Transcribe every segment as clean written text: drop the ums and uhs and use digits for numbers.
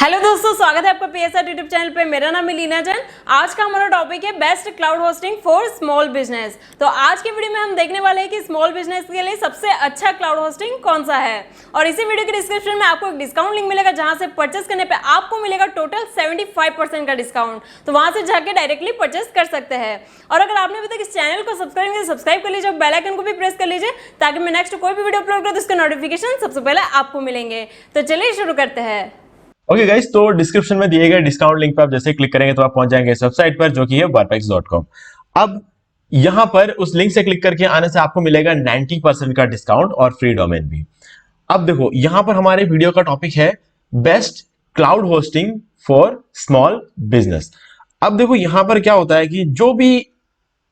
Hello दोस्तों, स्वागत है आपका पीएसआर यूट्यूब चैनल पे। मेरा नाम है लीना जैन। आज का हमारा टॉपिक है best cloud hosting for small business. तो आज की वीडियो में हम देखने वाले हैं कि स्मॉल बिजनेस के लिए सबसे अच्छा क्लाउड होस्टिंग कौन सा है। और इसी वीडियो के डिस्क्रिप्शन में आपको एक डिस्काउंट लिंक मिलेगा, जहां से परचेस करने पर आपको मिलेगा टोटल 75% का डिस्काउंट। तो वहां से जाकर डायरेक्टली परचेस कर सकते हैं। और अगर आपने अभी तक इस चैनल को सब्सक्राइब नहीं किया, सब्सक्राइब कर लीजिए और बेल आइकन को भी प्रेस कर लीजिए, ताकि मैं नेक्स्ट कोई भी वीडियो अपलोड करूं तो उसके नोटिफिकेशन सबसे पहले आपको मिलेंगे। तो चलिए शुरू करते हैं। ओके गाइस, तो डिस्क्रिप्शन में दिए गए डिस्काउंट लिंक पर आप जैसे क्लिक करेंगे तो आप पहुंच जाएंगे इस वेबसाइट पर, जो कि है वर्पेक्स.com। अब यहां पर उस लिंक से क्लिक करके आने से आपको मिलेगा 90% का डिस्काउंट और फ्री डोमेन भी। अब देखो, यहां पर हमारे वीडियो का टॉपिक है best cloud hosting for small business. अब देखो, यहां पर क्या होता है कि जो भी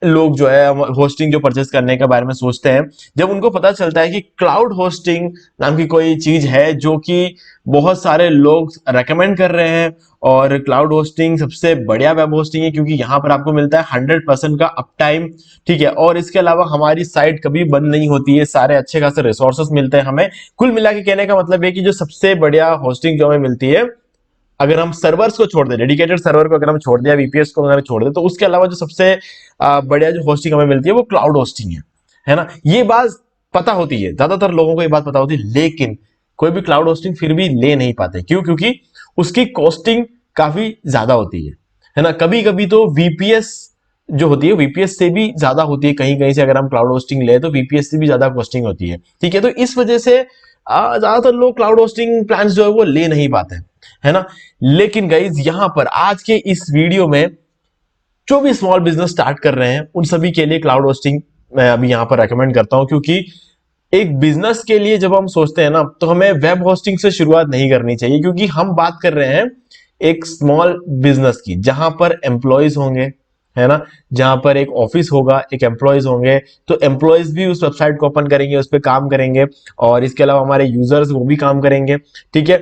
लोग जो है होस्टिंग जो परचेस करने के बारे में सोचते हैं, जब उनको पता चलता है कि क्लाउड होस्टिंग नाम की कोई चीज है जो कि बहुत सारे लोग रेकमेंड कर रहे हैं, और क्लाउड होस्टिंग सबसे बढ़िया वेब होस्टिंग है क्योंकि यहाँ पर आपको मिलता है 100% का अप टाइम, ठीक है। और इसके अलावा हमारी साइट कभी बंद नहीं होती है, सारे अच्छे खासे रिसोर्सेस मिलते हैं हमें। कुल मिला के कहने का मतलब है कि जो सबसे बढ़िया होस्टिंग जो हमें मिलती है, अगर हम सर्वर्स को छोड़ दें, डेडिकेटेड सर्वर को अगर हम छोड़ दें, वीपीएस को अगर छोड़ दें, तो उसके अलावा जो सबसे बढ़िया जो होस्टिंग हमें मिलती है वो क्लाउड होस्टिंग है ना। ये बात पता होती है, ज्यादातर लोगों को ये बात पता होती है, लेकिन कोई भी क्लाउड होस्टिंग फिर भी ले नहीं पाते। क्यों? क्योंकि उसकी कॉस्टिंग काफी ज्यादा होती है ना। कभी कभी तो वीपीएस जो होती है, वीपीएस से भी ज्यादा होती है। कहीं कहीं से अगर हम क्लाउड होस्टिंग ले तो वीपीएस से भी ज्यादा कॉस्टिंग होती है, ठीक है। तो इस वजह से ज्यादातर लोग क्लाउड होस्टिंग प्लान जो है वो ले नहीं पाते, है ना। लेकिन गाइज, यहां पर आज के इस वीडियो में जो भी स्मॉल बिजनेस स्टार्ट कर रहे हैं उन सभी के लिए क्लाउड होस्टिंग मैं अभी यहां पर रेकमेंड करता हूं। क्योंकि एक बिजनेस के लिए जब हम सोचते हैं ना, तो हमें वेब होस्टिंग से शुरुआत नहीं करनी चाहिए, क्योंकि हम बात कर रहे हैं एक स्मॉल बिजनेस की, जहां पर एम्प्लॉयज होंगे, है ना। जहां पर एक ऑफिस होगा, एक एम्प्लॉयज होंगे, तो एम्प्लॉयज भी उस वेबसाइट को ओपन करेंगे, उस पर काम करेंगे, और इसके अलावा हमारे यूजर्स वो भी काम करेंगे, ठीक है।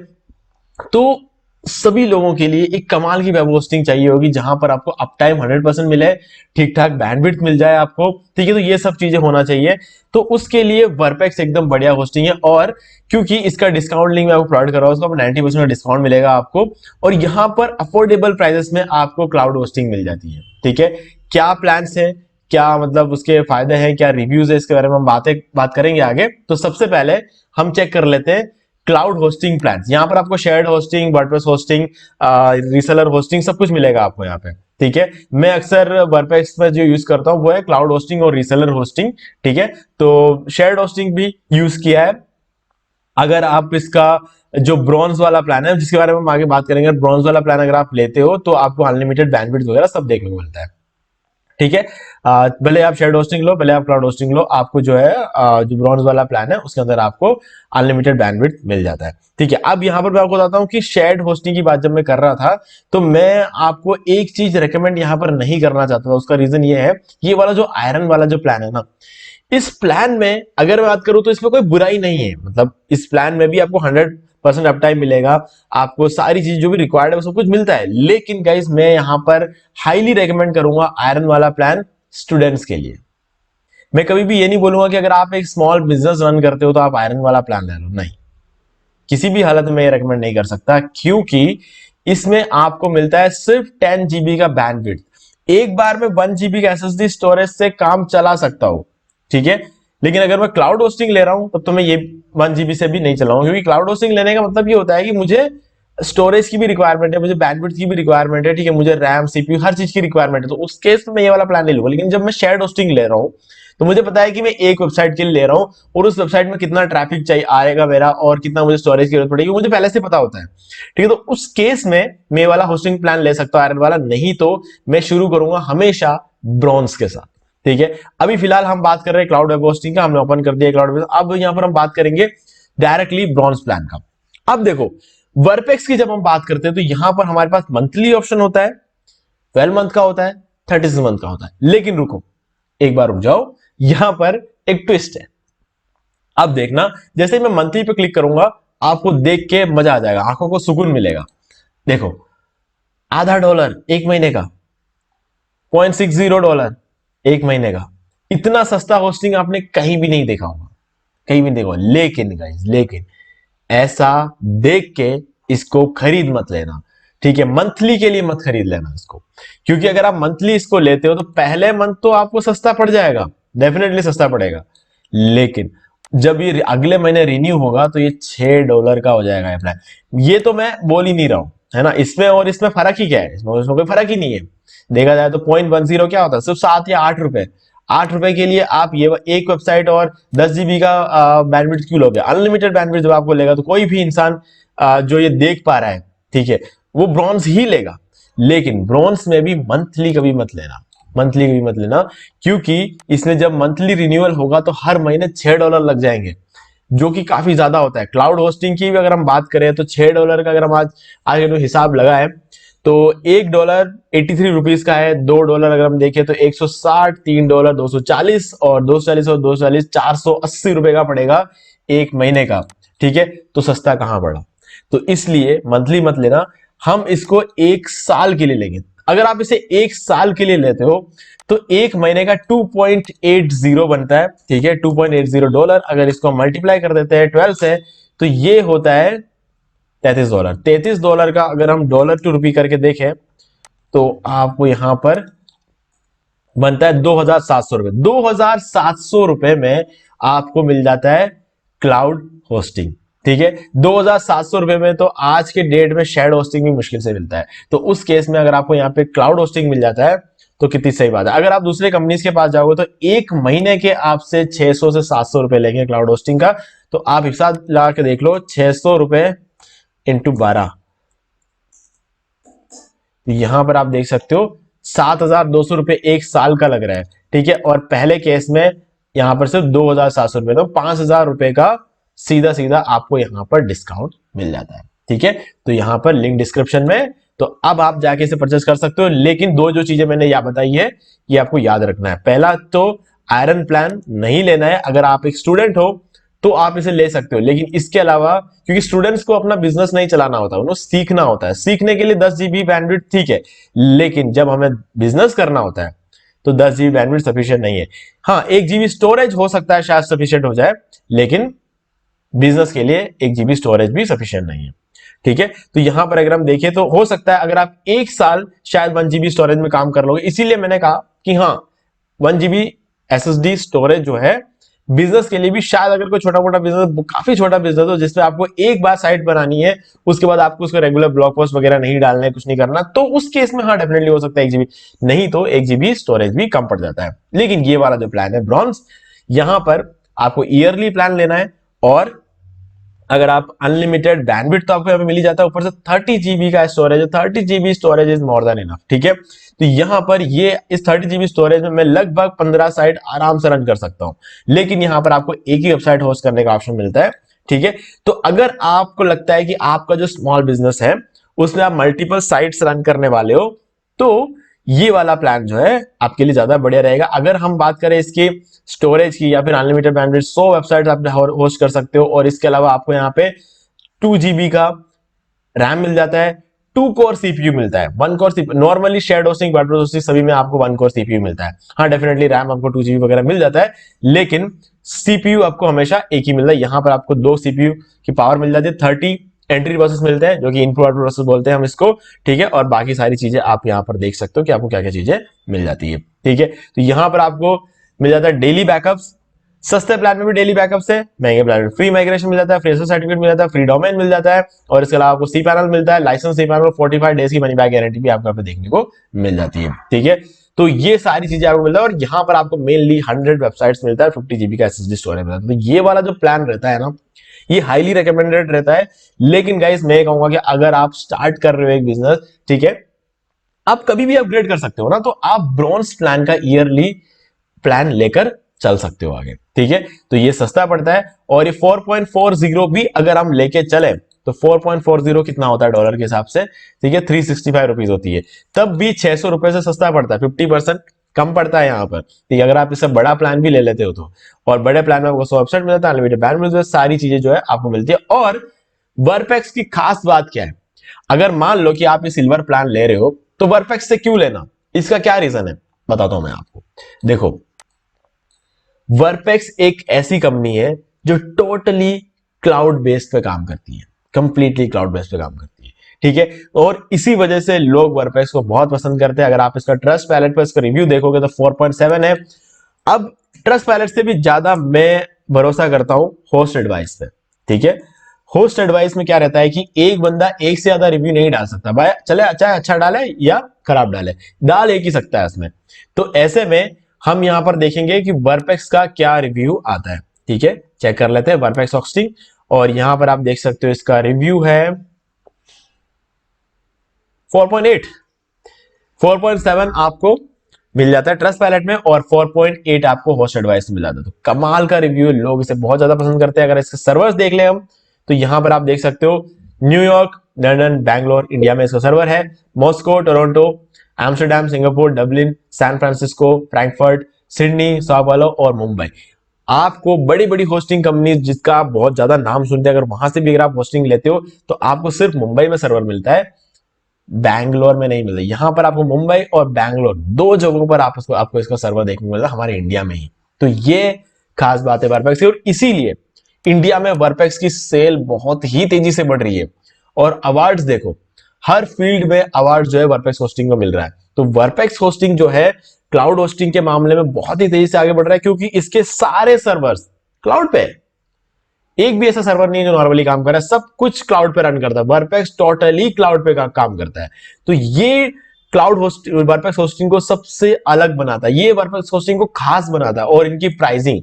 तो सभी लोगों के लिए एक कमाल की वेब होस्टिंग चाहिए होगी, जहां पर आपको अप टाइम 100% मिले, ठीक ठाक बैंडविड्थ मिल जाए आपको, ठीक है। तो ये सब चीजें होना चाहिए। तो उसके लिए वर्पेक्स एकदम बढ़िया होस्टिंग है। और क्योंकि इसका डिस्काउंट लिंक मैं आपको प्रोवाइड कर रहा हूं, उसको 90% का डिस्काउंट मिलेगा आपको, और यहां पर अफोर्डेबल प्राइसेस में आपको क्लाउड होस्टिंग मिल जाती है, ठीक है। क्या प्लान्स है, क्या मतलब उसके फायदे हैं, क्या रिव्यूज है, इसके बारे में हम बात करेंगे आगे। तो सबसे पहले हम चेक कर लेते हैं क्लाउड होस्टिंग प्लान्स। यहां पर आपको shared hosting, WordPress hosting, reseller hosting सब कुछ मिलेगा आपको यहाँ पे, ठीक है। मैं अक्सर वर्डप्रेस में जो यूज करता हूँ वो है क्लाउड होस्टिंग और रीसेलर होस्टिंग, ठीक है। तो शेयर्ड होस्टिंग भी यूज किया है। अगर आप इसका जो ब्रॉन्ज वाला प्लान है, जिसके बारे में हम आगे बात करेंगे, ब्रॉन्ज वाला प्लान अगर आप लेते हो तो आपको अनलिमिटेड बैंडविड्थ वगैरह सब देखने को मिलता है, ठीक है। भले आप शेयर्ड होस्टिंग लो, भले आप क्लाउड होस्टिंग लो, आपको जो है जो ब्रॉन्ज वाला प्लान है उसके अंदर आपको अनलिमिटेड बैंडविड्थ मिल जाता है, ठीक है। अब यहां पर मैं आपको बताता हूं कि शेयर्ड होस्टिंग की बात जब मैं कर रहा था, तो मैं आपको एक चीज रेकमेंड यहां पर नहीं करना चाहता था। उसका रीजन ये है, ये वाला जो आयरन वाला जो प्लान है ना, इस प्लान में अगर मैं बात करूं तो इसमें कोई बुराई नहीं है। मतलब इस प्लान में भी आपको 100% अप टाइम मिलेगा, आपको सारी चीज जो भी रिक्वायर्ड है वो सब कुछ मिलता है। लेकिन गाइस, मैं यहां पर हाईली रेकमेंड करूंगा आयरन वाला प्लान स्टूडेंट्स के लिए। मैं कभी भी ये नहीं बोलूंगा कि अगर आप एक स्मॉल बिजनेस रन करते हो तो आप आयरन वाला प्लान ले लो, नहीं, किसी भी हालत में ये रेकमेंड नहीं कर सकता। क्योंकि इसमें आपको मिलता है सिर्फ 10 जीबी का बैंडविड्थ। एक बार में 1 जीबी का एसएसडी स्टोरेज से काम चला सकता हूं, ठीक है। लेकिन अगर मैं क्लाउड होस्टिंग ले रहा हूं तब तो मैं ये 1 जीबी से भी नहीं चलाऊंगा, क्योंकि क्लाउड होस्टिंग लेने का मतलब ये होता है कि मुझे स्टोरेज की भी रिक्वायरमेंट है, मुझे बैंडविड्थ की भी रिक्वायरमेंट है, ठीक है, मुझे रैम, सीपीयू, हर चीज की रिक्वायरमेंट है। तो उस केस में मैं ये वाला प्लान नहीं लूंगा। लेकिन जब मैं शेयर्ड होस्टिंग ले रहा हूं, तो मुझे पता है कि मैं एक वेबसाइट के लिए ले रहा हूं, और उस वेबसाइट में कितना ट्रैफिक चाहिए आएगा मेरा, और कितना मुझे स्टोरेज की जरूरत पड़ेगी, मुझे पहले से पता होता है, ठीक है। तो उस केस में मैं वाला होस्टिंग प्लान ले सकता हूं, आयरन वाला। नहीं तो मैं शुरू करूंगा हमेशा ब्रॉन्ज के साथ, ठीक है। अभी फिलहाल हम बात कर रहे हैं क्लाउड वेब होस्टिंग का, हमने ओपन कर दिया क्लाउड। अब यहां पर हम बात करेंगे डायरेक्टली ब्रॉन्ज प्लान का। अब देखो, वर्पेक्स की जब हम बात करते हैं तो यहां पर हमारे पास मंथली ऑप्शन होता है, 12 मंथ का होता है, 36 मंथ का होता है। लेकिन रुको, एक बार रुक जाओ, यहां पर एक ट्विस्ट है। अब देखना, जैसे मैं मंथली पे क्लिक करूंगा, आपको देख के मजा आ जाएगा, आंखों को सुकून मिलेगा। देखो, $0.50 एक महीने का, $0.60 एक महीने का। इतना सस्ता होस्टिंग आपने कहीं भी नहीं देखा होगा, कहीं भी नहीं देखा होगा। लेकिन गाइस, लेकिन ऐसा देख के इसको खरीद मत लेना, ठीक है। मंथली के लिए मत खरीद लेना इसको, क्योंकि अगर आप मंथली इसको लेते हो तो पहले मंथ तो आपको सस्ता पड़ जाएगा, डेफिनेटली सस्ता पड़ेगा, लेकिन जब ये अगले महीने रिन्यू होगा तो ये $6 का हो जाएगा ये प्लान। ये तो मैं बोल ही नहीं रहा हूं, है ना। इसमें और इसमें फर्क ही क्या है, इसमें कोई फर्क ही नहीं है। देखा जाए तो 0.10 क्या होता है, सिर्फ 7 या 8 रुपए। 8 रुपए के लिए आप ये एक वेबसाइट और 10 GB का बैंडविड्थ क्यों लोगे। अनलिमिटेड बैंडविड्थ जब आपको लेगा तो कोई भी इंसान जो ये देख पा रहा है, ठीक है, वो ब्रॉन्ज ही लेगा। लेकिन ब्रॉन्ज में भी मंथली कभी मत लेना, मंथली कभी मत लेना, क्योंकि इसमें जब मंथली रिन्यूअल होगा तो हर महीने $6 लग जाएंगे, जो कि काफी ज्यादा होता है। क्लाउड होस्टिंग की भी अगर हम बात करें तो $6 का अगर हम आज हिसाब लगाए तो $1 83 रुपीज का है। $2 अगर हम देखें तो 160, $3 240 और 240 और 240 480 रुपए का पड़ेगा एक महीने का, ठीक है। तो सस्ता कहां पड़ा, तो इसलिए मंथली मत लेना, हम इसको एक साल के लिए लेंगे। अगर आप इसे एक साल के लिए लेते हो तो एक महीने का 2.80 बनता है, ठीक है, $2.80। अगर इसको मल्टीप्लाई कर देते हैं 12 से तो ये होता है $33। $33 का अगर हम डॉलर टू रुपी करके देखें तो आपको यहां पर बनता है 2,700 रुपए। 2,700 रुपए में आपको मिल जाता है क्लाउड होस्टिंग, ठीक है। 2,700 रुपए में तो आज के डेट में शेयर्ड होस्टिंग भी मुश्किल से मिलता है। तो उस केस में अगर आपको यहाँ पे क्लाउड होस्टिंग मिल जाता है तो कितनी सही बात है। अगर आप दूसरे कंपनीज के पास जाओगे तो एक महीने के आपसे 600 से 700 रुपए लेंगे क्लाउड होस्टिंग का। तो आप हिसाब लगा के देख लो, 600 रुपए इंटू 12, यहां पर आप देख सकते हो 7,200 रुपए एक साल का लग रहा है, ठीक है। और पहले केस में यहां पर सिर्फ 2,700 रुपए, तो 5,000 रुपए का सीधा सीधा आपको यहां पर डिस्काउंट मिल जाता है, ठीक है। तो यहां पर लिंक डिस्क्रिप्शन में, तो अब आप जाके इसे परचेस कर सकते हो। लेकिन दो जो चीजें मैंने यह बताई है ये आपको याद रखना है। पहला तो आयरन प्लान नहीं लेना है। अगर आप एक स्टूडेंट हो तो आप इसे ले सकते हो, लेकिन इसके अलावा, क्योंकि स्टूडेंट्स को अपना बिजनेस नहीं चलाना होता, उन्हें सीखना होता है। सीखने के लिए 10 GB बैंडविड्थ ठीक है, लेकिन जब हमें बिजनेस करना होता है तो 10 GB बैंडविड्थ सफिशिएंट नहीं है। हाँ, 1 GB स्टोरेज हो सकता है शायद सफिशिएंट हो जाए, लेकिन बिजनेस के लिए 1 GB स्टोरेज भी सफिशिएंट नहीं है, ठीक है। तो यहां पर अगर हम देखें तो हो सकता है अगर आप एक साल शायद 1 GB स्टोरेज में काम कर लोगे। इसीलिए मैंने कहा कि हाँ, 1 GB SSD स्टोरेज जो है बिजनेस के लिए भी, शायद अगर कोई छोटा मोटा बिजनेस, काफी छोटा बिजनेस हो जिसमें आपको एक बार साइट बनानी है, उसके बाद आपको उसको रेगुलर ब्लॉग पोस्ट वगैरह नहीं डालना है, कुछ नहीं करना, तो उस केस में हाँ डेफिनेटली हो सकता है 1 GB। नहीं तो 1 GB स्टोरेज भी कम पड़ जाता है। लेकिन ये वाला जो प्लान है ब्रॉन्ज, यहां पर आपको ईयरली प्लान लेना है, और अगर आप अनलिमिटेड बैंडविड्थ तो आपको यहाँ पे मिल ही जाता है, ऊपर से 30 GB का स्टोरेज है। 30 GB storage is more than enough, ठीक है। तो यहां पर ये इस 30 GB स्टोरेज में मैं लगभग 15 साइट आराम से रन कर सकता हूं। लेकिन यहां पर आपको एक ही वेबसाइट होस्ट करने का ऑप्शन मिलता है, ठीक है। तो अगर आपको लगता है कि आपका जो स्मॉल बिजनेस है उसमें आप मल्टीपल साइट्स रन करने वाले हो, तो ये वाला प्लान जो है आपके लिए ज्यादा बढ़िया रहेगा। अगर हम बात करें इसकी स्टोरेज की या फिर अनलिमिटेड बैंडविड्थ, 100 वेबसाइट आप होस्ट कर सकते हो। और इसके अलावा आपको यहाँ पे 2 GB का रैम मिल जाता है, 2 कोर CPU मिलता है। 1 core CPU normally shared hosting, wide hosting सभी में आपको 1 कोर CPU मिलता है। हाँ डेफिनेटली रैम आपको 2 GB वगैरह मिल जाता है, लेकिन CPU आपको हमेशा एक ही मिलता है। यहां पर आपको 2 CPU की पावर मिल जाती है। 30 एंट्री प्रोसेस मिलते हैं, जो कि इनपुट आउटपुट प्रोसेस बोलते हैं हम इसको, ठीक है। और बाकी सारी चीजें आप यहां पर देख सकते हो कि आपको क्या क्या चीजें मिल जाती है, ठीक है। तो यहां पर आपको मिल जाता है डेली बैकअप्स। सस्ते प्लान में भी डेली बैकअप्स है, महंगे प्लान में फ्री माइग्रेशन मिल जाता है, फ्रेशर सर्टिफिकेट मिल जाता है, फ्री डोमेन मिल जाता है, और इसके अलावा आपको सी पैनल मिलता है, लाइसेंस सी पैनल, 45 डेज की मनी बैक गारंटी भी आपको यहाँ पे देखने को मिल जाती है, ठीक है। तो ये सारी चीजें आपको मिलता है, और यहाँ पर आपको मेनली 100 वेबसाइट्स मिलता है, 50 GB का SSD स्टोरेज मिलता है। तो ये वाला जो प्लान रहता है ना, ये हाईली रिकमेंडेड रहता है। लेकिन गाइस मैं कहूंगा कि अगर आप स्टार्ट कर रहे हो एक बिजनेस, ठीक है, आप कभी भी अपग्रेड कर सकते हो ना, तो आप ब्रॉन्ज प्लान का ईयरली प्लान लेकर चल सकते हो आगे, ठीक है। तो ये सस्ता पड़ता है, और ये 4.40 भी अगर हम लेके चले तो 4.40 कितना होता है डॉलर के हिसाब से, ठीक है, 365 रुपीज होती है। तब भी 600 रुपए से सस्ता पड़ता है, 50% कम पड़ता है यहाँ पर, ठीक है। अगर आप इससे बड़ा प्लान भी ले लेते हो तो, और बड़े प्लान में आपको 100 वेबसाइट मिल जाता है, अनलिमिटेड बैंड मिल जाता है, सारी चीजें जो है आपको मिलती है। और वर्कपैक्स की खास बात क्या है, अगर मान लो कि आप ये सिल्वर प्लान ले रहे हो तो वर्कपैक्स से क्यों लेना, इसका क्या रीजन है बताता हूं मैं आपको। देखो, वर्कपैक्स एक ऐसी कंपनी है जो टोटली क्लाउड बेस्ड पे काम करती है, कंप्लीटली क्लाउड बेस्ड पे काम करती है, ठीक है। और इसी वजह से लोग वर्कपेक्स को बहुत पसंद करते हैं। अगर आप इसका ट्रस्ट पैलेट पर इसका रिव्यू देखोगे तो 4.7 है। अब ट्रस्ट पैलेट से भी ज्यादा मैं भरोसा करता हूं होस्ट एडवाइस पे, ठीक है। होस्ट एडवाइस में क्या रहता है कि एक बंदा एक से ज्यादा रिव्यू नहीं डाल सकता, भाई चले चाहे अच्छा डाले या खराब डाले, डाल एक ही सकता है इसमें। तो ऐसे में हम यहां पर देखेंगे कि वर्कपेक्स का क्या रिव्यू आता है, ठीक है। चेक कर लेते हैं वर्कपेक्स होस्टिंग, और यहां पर आप देख सकते हो इसका रिव्यू है 4.8। 4.7 आपको मिल जाता है ट्रस्ट पैलेट में और 4.8 आपको होस्ट एडवाइस में मिल जाता है। तो कमाल का रिव्यू, लोग इसे बहुत ज्यादा पसंद करते हैं। अगर इसके सर्वर्स देख ले हम तो यहां पर आप देख सकते हो न्यूयॉर्क, लंदन, बैंगलोर, इंडिया में इसका सर्वर है, Moscow, Toronto, Amsterdam, Singapore, Dublin, San Francisco, Frankfurt, Sydney, sao paulo और मुंबई। आपको बड़ी बड़ी होस्टिंग कंपनी जिसका आप बहुत ज्यादा नाम सुनते हैं, अगर वहां से भी अगर आप होस्टिंग लेते हो तो आपको सिर्फ मुंबई में सर्वर मिलता है, बैंगलोर में नहीं मिलता। यहां पर आपको मुंबई और बैंगलोर दो जगहों पर आपको इसका सर्वर देखने को मिलता है, हमारे इंडिया में ही। तो ये खास बात है वर्कपेक्स की, और इसीलिए इंडिया में वर्कपेक्स की सेल बहुत ही तेजी से बढ़ रही है। और अवार्ड्स देखो, हर फील्ड में अवार्ड जो है वर्कपेक्स होस्टिंग को मिल रहा है। तो वर्कपेक्स होस्टिंग जो है क्लाउड होस्टिंग के मामले में बहुत ही तेजी से आगे बढ़ रहा है, क्योंकि इसके सारे सर्वर्स क्लाउड पे है। एक भी ऐसा सर्वर नहीं है जो नॉर्मली काम कर रहा है, सब कुछ क्लाउड पे रन करता है। वर्कपेक्स टोटली क्लाउड पे काम करता है। तो ये क्लाउड होस्टिंग वर्कपेक्स होस्टिंग को सबसे अलग बनाता है, ये वर्कपेक्स होस्टिंग को खास बनाता है। और इनकी प्राइसिंग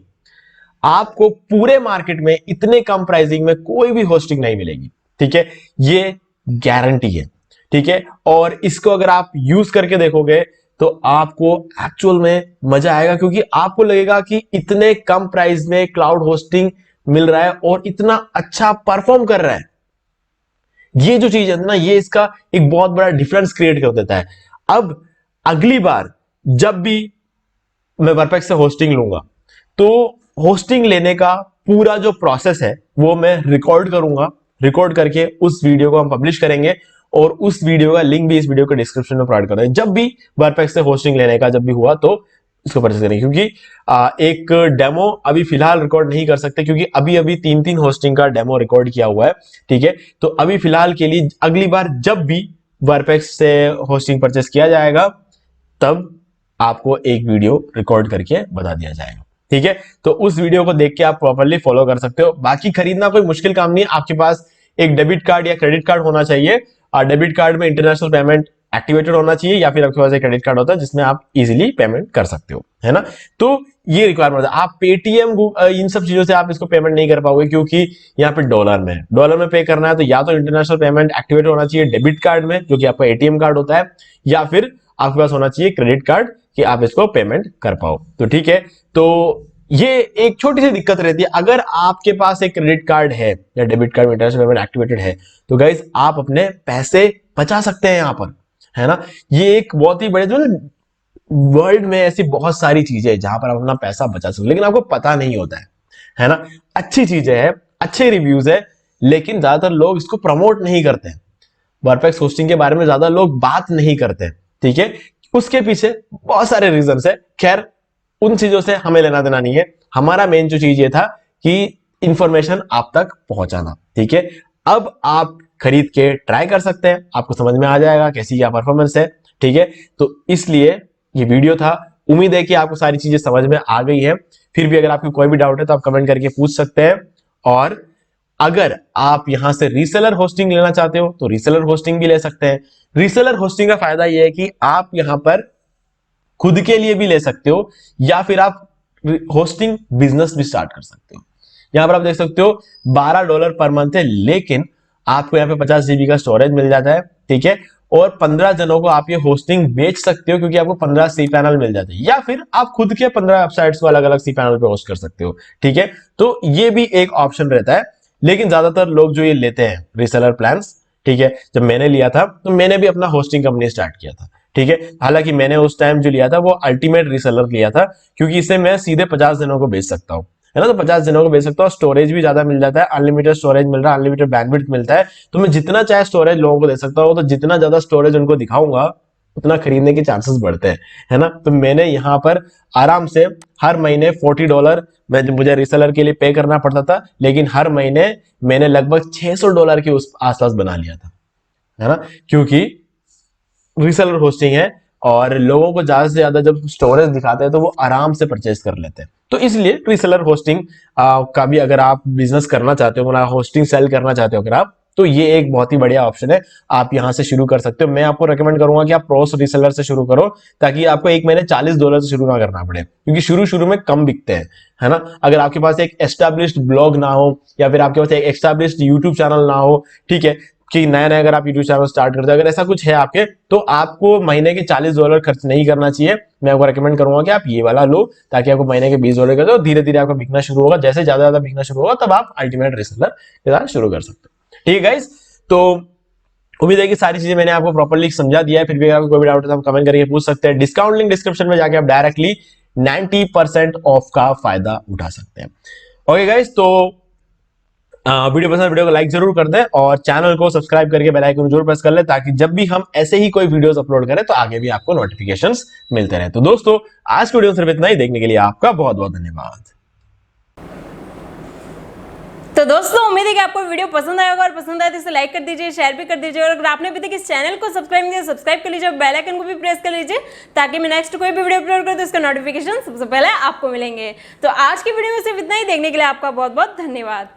आपको पूरे मार्केट में इतने कम प्राइसिंग में कोई भी होस्टिंग नहीं मिलेगी, ठीक है, ये गारंटी है, ठीक है। और इसको अगर आप यूज करके देखोगे तो आपको एक्चुअल में मजा आएगा, क्योंकि आपको लगेगा कि इतने कम प्राइस में क्लाउड होस्टिंग मिल रहा है और इतना अच्छा परफॉर्म कर रहा है। ये जो चीज है ना, ये इसका एक बहुत बड़ा डिफरेंस क्रिएट कर देता है। अब अगली बार जब भी मैं वर्कपेक्स से होस्टिंग लूंगा तो होस्टिंग लेने का पूरा जो प्रोसेस है वो मैं रिकॉर्ड करूंगा, रिकॉर्ड करके उस वीडियो को हम पब्लिश करेंगे, और उस वीडियो का लिंक भी इस वीडियो के डिस्क्रिप्शन में प्रोवाइड कर देंगे। जब भी वर्कपेक्स से होस्टिंग लेने का जब भी हुआ तो इसको परचेज करेंगे, क्योंकि एक डेमो अभी फिलहाल रिकॉर्ड नहीं कर सकते, क्योंकि अभी अभी 3 होस्टिंग का डेमो रिकॉर्ड किया हुआ है, ठीक है। तो अभी फिलहाल के लिए अगली बार जब भी वर्कपेक्स से होस्टिंग परचेज किया जाएगा तब आपको एक वीडियो रिकॉर्ड करके बता दिया जाएगा, ठीक है। तो उस वीडियो को देख के आप प्रॉपर्ली फॉलो कर सकते हो। बाकी खरीदना कोई मुश्किल काम नहीं है, आपके पास एक डेबिट कार्ड या क्रेडिट कार्ड होना चाहिए, और डेबिट कार्ड में इंटरनेशनल पेमेंट एक्टिवेटेड होना चाहिए, या फिर आपके पास एक क्रेडिट कार्ड होता है जिसमें आप इजीली पेमेंट कर सकते हो, है ना। तो ये रिक्वायरमेंट है। आप पेटीएम इन सब चीजों से आप इसको पेमेंट नहीं कर पाओगे, क्योंकि यहाँ पे डॉलर में पे करना है। तो या तो इंटरनेशनल पेमेंट एक्टिवेट होना चाहिए डेबिट कार्ड में, जो कि आपका एटीएम कार्ड होता है, या फिर आपके पास होना चाहिए क्रेडिट कार्ड कि आप इसको पेमेंट कर पाओ। तो ठीक है, तो ये एक छोटी सी दिक्कत रहती है। अगर आपके पास एक क्रेडिट कार्ड है या डेबिट कार्ड में इंटरनेशनल पेमेंट एक्टिवेटेड है तो गाइस आप अपने पैसे बचा सकते हैं यहाँ पर, है ना। ये एक बहुत ही बड़े, जो वर्ल्ड में ऐसी बहुत सारी चीजें हैं जहां पर आप अपना पैसा बचा सकते हो, लेकिन आपको पता नहीं होता है ना। अच्छी चीजें हैं, अच्छे रिव्यूज है, लेकिन ज्यादातर लोग इसको प्रमोट नहीं करते हैं। वर्कपेक्स होस्टिंग के बारे में ज्यादा लोग बात नहीं करते, ठीक है। उसके पीछे बहुत सारे रीजंस है। खैर, उन चीजों से हमें लेना देना नहीं है। हमारा मेन जो चीज ये था कि इंफॉर्मेशन आप तक पहुंचाना, ठीक है। अब आप खरीद के ट्राई कर सकते हैं, आपको समझ में आ जाएगा कैसी क्या परफॉर्मेंस है, ठीक है। तो इसलिए ये वीडियो था। उम्मीद है कि आपको सारी चीजें समझ में आ गई है। फिर भी अगर आपको कोई भी डाउट है तो आप कमेंट करके पूछ सकते हैं। और अगर आप यहां से रीसेलर होस्टिंग लेना चाहते हो तो रीसेलर होस्टिंग भी ले सकते हैं। रीसेलर होस्टिंग का फायदा यह है कि आप यहां पर खुद के लिए भी ले सकते हो, या फिर आप होस्टिंग बिजनेस भी स्टार्ट कर सकते हो। यहां पर आप देख सकते हो $12 पर मंथ है, लेकिन आपको यहाँ पे 50 GB का स्टोरेज मिल जाता है, ठीक है। और 15 जनों को आप ये होस्टिंग बेच सकते हो, क्योंकि आपको 15 सी पैनल मिल जाते हैं, या फिर आप खुद के 15 वेबसाइट्स को अलग अलग सी पैनल पे होस्ट कर सकते हो, ठीक है। तो ये भी एक ऑप्शन रहता है। लेकिन ज्यादातर लोग जो ये लेते हैं रीसेलर प्लान्स, ठीक है, जब मैंने लिया था तो मैंने भी अपना होस्टिंग कंपनी स्टार्ट किया था, ठीक है। हालांकि मैंने उस टाइम जो लिया था वो अल्टीमेट रीसेलर लिया था, क्योंकि इसे मैं सीधे 50 जनों को बेच सकता हूँ, है ना। तो 50 जनों को बेच सकता हूँ, स्टोरेज भी ज्यादा मिल जाता है, अनलिमिटेड स्टोरेज मिल रहा है, अनलिमिटेड बैंडविड्थ मिलता है। तो मैं जितना चाहे स्टोरेज लोगों को दे सकता हूँ। तो जितना ज्यादा स्टोरेज उनको दिखाऊंगा उतना खरीदने के चांसेस बढ़ते हैं, है ना। तो मैंने यहाँ पर आराम से हर महीने $40 मुझे रीसेलर के लिए पे करना पड़ता था, लेकिन हर महीने मैंने लगभग $600 के उस आसपास बना लिया था, है ना, क्योंकि रीसेलर होस्टिंग है और लोगों को ज्यादा से ज्यादा जब स्टोरेज दिखाते हैं तो वो आराम से परचेज कर लेते हैं। तो इसलिए रीसेलर होस्टिंग का भी अगर आप बिजनेस करना चाहते हो, होस्टिंग सेल करना चाहते हो अगर आप, तो ये एक बहुत ही बढ़िया ऑप्शन है, आप यहां से शुरू कर सकते हो। मैं आपको रेकमेंड करूंगा कि आप प्रोस रीसेलर से शुरू करो, ताकि आपको एक महीने $40 से शुरू ना करना पड़े, क्योंकि शुरू में कम बिकते हैं, है ना। अगर आपके पास एक एस्टैब्लिश्ड ब्लॉग ना हो या फिर आपके पास एक एस्टैब्लिश्ड यूट्यूब चैनल ना हो, ठीक है, कि नया अगर आप यूट्यूब चैनल स्टार्ट करते हो, अगर ऐसा कुछ है आपके, तो आपको महीने के $40 खर्च नहीं करना चाहिए। मैं आपको रेकमेंड करूंगा कि आप ये वाला लो, ताकि आपको महीने के $20 कर दो, धीरे धीरे आपका बिकना शुरू होगा। जैसे ज्यादा बिकना शुरू होगा तब आप अल्टीमेट रीसेलर के साथ शुरू कर सकते हो। ठीक है गाइस, तो उम्मीद है कि सारी चीजें मैंने आपको प्रॉपर्ली समझा दिया है। फिर भी आपको कोई भी डाउट है तो आप कमेंट करके पूछ सकते हैं। डिस्काउंट लिंक डिस्क्रिप्शन में जाके आप डायरेक्टली 90% ऑफ का फायदा उठा सकते हैं। ओके गाइस, तो वीडियो पसंद, वीडियो को लाइक जरूर कर दें और चैनल को सब्सक्राइब करके बेल आइकन जरूर प्रेस कर ले, ताकि जब भी हम ऐसे ही कोई वीडियोस अपलोड करें तो आगे भी आपको नोटिफिकेशंस मिलते रहे। तो दोस्तों, आज की वीडियो सिर्फ इतना ही। देखने के लिए आपका बहुत बहुत धन्यवाद। तो दोस्तों, उम्मीद है कि आपको वीडियो पसंद आएगा, और पसंद आए तो इसे लाइक कर दीजिए, शेयर भी कर दीजिए, और अगर आपने अभी तक इस चैनल को सब्सक्राइब नहीं किया सब्सक्राइब कर लीजिए, बेल आइकन को भी प्रेस कर लीजिए, ताकि मैं नेक्स्ट कोई भी वीडियो अपलोड करूं तो इसका नोटिफिकेशन सबसे पहले आपको मिलेंगे। तो आज की वीडियो में सिर्फ इतना ही। देखने के लिए आपका बहुत बहुत धन्यवाद।